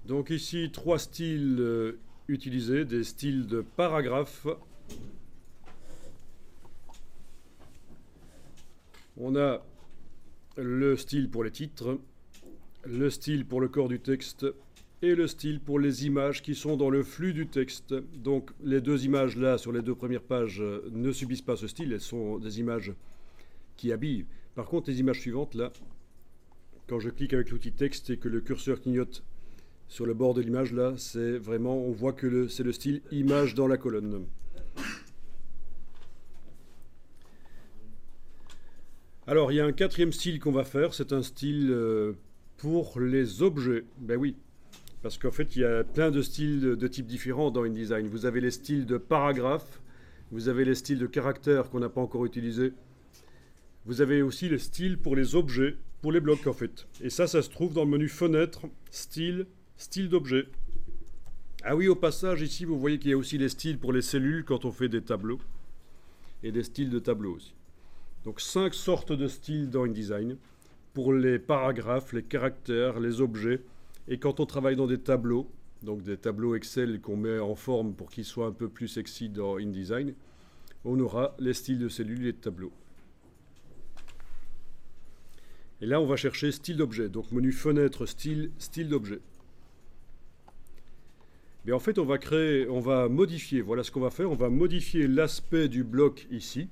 Donc ici, trois styles utilisés, des styles de paragraphe. On a le style pour les titres, le style pour le corps du texte et le style pour les images qui sont dans le flux du texte. Donc les deux images là sur les deux premières pages ne subissent pas ce style, elles sont des images qui habillent. Par contre les images suivantes là, quand je clique avec l'outil texte et que le curseur clignote sur le bord de l'image là, c'est vraiment, on voit que c'est le style image dans la colonne. Alors il y a un quatrième style qu'on va faire, c'est un style pour les objets. Ben oui, parce qu'en fait il y a plein de styles de types différents dans InDesign. Vous avez les styles de paragraphe, vous avez les styles de caractères qu'on n'a pas encore utilisés. Vous avez aussi les styles pour les objets, pour les blocs en fait. Et ça se trouve dans le menu fenêtre, style, style d'objet. Ah oui, au passage, ici, vous voyez qu'il y a aussi les styles pour les cellules quand on fait des tableaux. Et des styles de tableaux aussi. Donc 5 sortes de styles dans InDesign. Pour les paragraphes, les caractères, les objets. Et quand on travaille dans des tableaux, donc des tableaux Excel qu'on met en forme pour qu'ils soient un peu plus sexy dans InDesign, on aura les styles de cellules et de tableaux. Et là, on va chercher style d'objet. Donc menu fenêtre, style, style d'objet. Mais en fait, on va modifier. Voilà ce qu'on va faire. On va modifier l'aspect du bloc ici.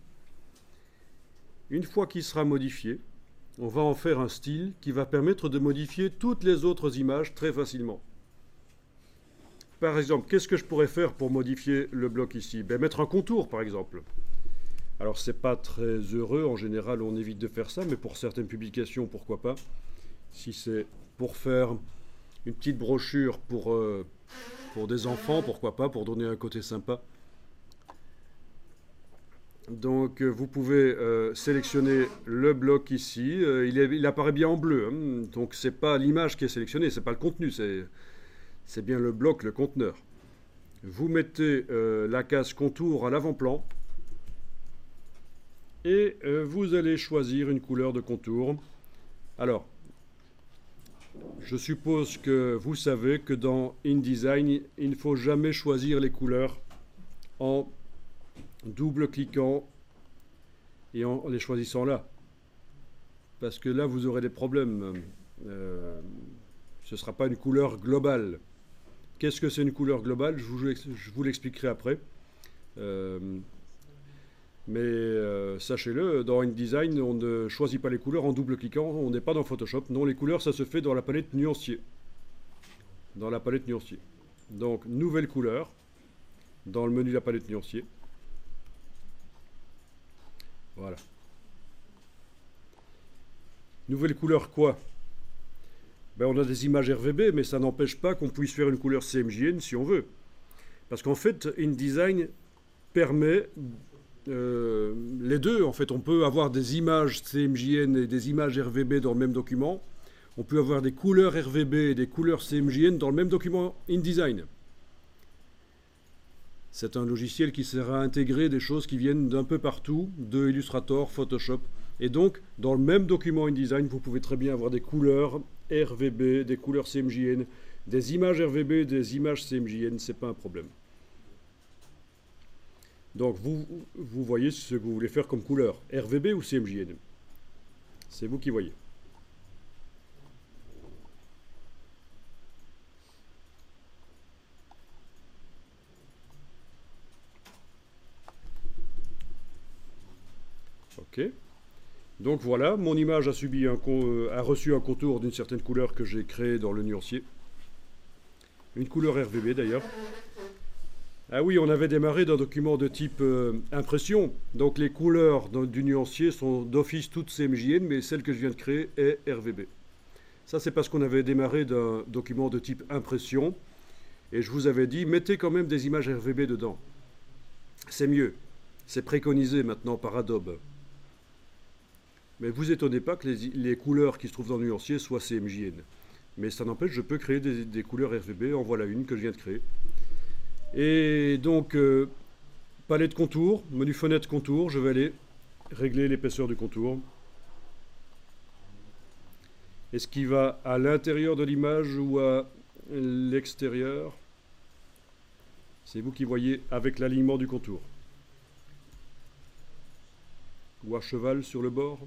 Une fois qu'il sera modifié, on va en faire un style qui va permettre de modifier toutes les autres images très facilement. Par exemple, qu'est-ce que je pourrais faire pour modifier le bloc ici? Ben, mettre un contour, par exemple. Alors, c'est pas très heureux. En général, on évite de faire ça, mais pour certaines publications, pourquoi pas? Si c'est pour faire une petite brochure pour des enfants, pourquoi pas, pour donner un côté sympa. Donc vous pouvez sélectionner le bloc ici. Il apparaît bien en bleu. Hein, donc c'est pas l'image qui est sélectionnée, c'est pas le contenu, c'est bien le bloc, le conteneur. Vous mettez la case contour à l'avant-plan et vous allez choisir une couleur de contour. Alors, je suppose que vous savez que dans InDesign, il ne faut jamais choisir les couleurs en double-cliquant et en les choisissant là. Parce que là, vous aurez des problèmes. Ce ne sera pas une couleur globale. Qu'est-ce que c'est une couleur globale? Je vous l'expliquerai après. Mais sachez-le, dans InDesign, on ne choisit pas les couleurs en double-cliquant, on n'est pas dans Photoshop. Non, les couleurs, ça se fait dans la palette nuancier. Dans la palette nuancier. Donc, nouvelle couleur, dans le menu de la palette nuancier. Voilà. Nouvelle couleur quoi? Ben, on a des images RVB, mais ça n'empêche pas qu'on puisse faire une couleur CMJN si on veut. Parce qu'en fait, InDesign permet les deux. En fait, on peut avoir des images CMJN et des images RVB dans le même document. On peut avoir des couleurs RVB et des couleurs CMJN dans le même document InDesign. C'est un logiciel qui sert à intégrer des choses qui viennent d'un peu partout, de Illustrator, Photoshop. Et donc, dans le même document InDesign, vous pouvez très bien avoir des couleurs RVB, des couleurs CMJN, des images RVB, des images CMJN, c'est pas un problème. Donc, vous voyez ce que vous voulez faire comme couleur, RVB ou CMJN. C'est vous qui voyez. Ok. Donc voilà, mon image a reçu un contour d'une certaine couleur que j'ai créée dans le nuancier. Une couleur RVB d'ailleurs. Ah oui, on avait démarré d'un document de type impression. Donc les couleurs du nuancier sont d'office toutes CMJN, mais celle que je viens de créer est RVB. Ça, c'est parce qu'on avait démarré d'un document de type impression. Et je vous avais dit, mettez quand même des images RVB dedans. C'est mieux. C'est préconisé maintenant par Adobe. Mais vous étonnez pas que les couleurs qui se trouvent dans le nuancier soient CMJN. Mais ça n'empêche, je peux créer des couleurs RVB. En voilà une que je viens de créer. Et donc, palette contour, menu fenêtre contour, je vais aller régler l'épaisseur du contour. Est-ce qu'il va à l'intérieur de l'image ou à l'extérieur. C'est vous qui voyez avec l'alignement du contour. Ou à cheval sur le bord.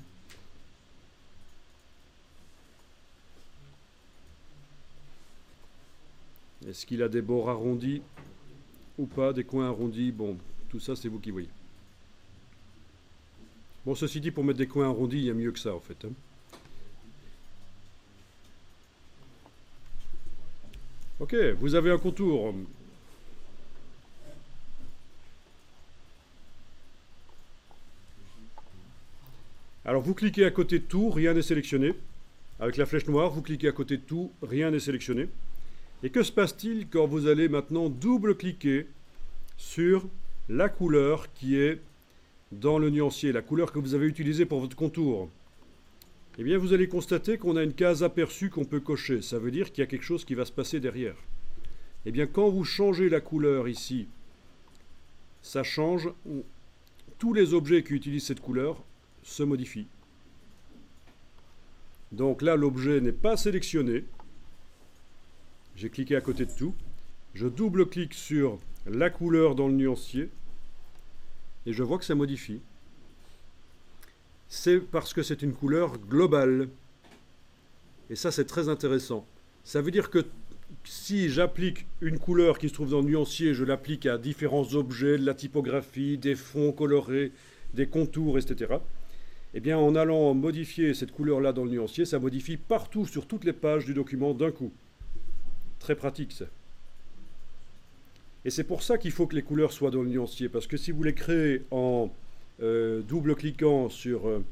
Est-ce qu'il a des bords arrondis ou pas, des coins arrondis? Bon, tout ça c'est vous qui voyez. Bon, ceci dit, pour mettre des coins arrondis, il y a mieux que ça en fait. Ok, vous avez un contour. Alors vous cliquez à côté de tout, rien n'est sélectionné. Avec la flèche noire, vous cliquez à côté de tout, rien n'est sélectionné. Et que se passe-t-il quand vous allez maintenant double-cliquer sur la couleur qui est dans le nuancier, la couleur que vous avez utilisée pour votre contour? Eh bien, vous allez constater qu'on a une case aperçue qu'on peut cocher. Ça veut dire qu'il y a quelque chose qui va se passer derrière. Eh bien, quand vous changez la couleur ici, ça change. Tous les objets qui utilisent cette couleur se modifient. Donc là, l'objet n'est pas sélectionné. J'ai cliqué à côté de tout. Je double-clique sur la couleur dans le nuancier et je vois que ça modifie. C'est parce que c'est une couleur globale. Et ça, c'est très intéressant. Ça veut dire que si j'applique une couleur qui se trouve dans le nuancier, je l'applique à différents objets, de la typographie, des fonds colorés, des contours, etc. Eh bien, en allant modifier cette couleur-là dans le nuancier, ça modifie partout, sur toutes les pages du document d'un coup. Très pratique, ça. Et c'est pour ça qu'il faut que les couleurs soient dans le nuancier, parce que si vous les créez en double-cliquant sur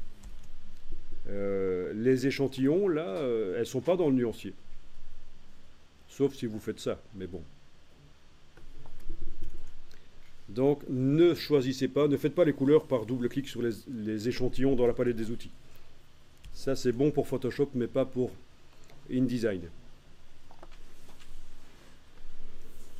les échantillons, là, elles ne sont pas dans le nuancier. Sauf si vous faites ça, mais bon. Donc, ne choisissez pas, ne faites pas les couleurs par double-clic sur les échantillons dans la palette des outils. Ça, c'est bon pour Photoshop, mais pas pour InDesign.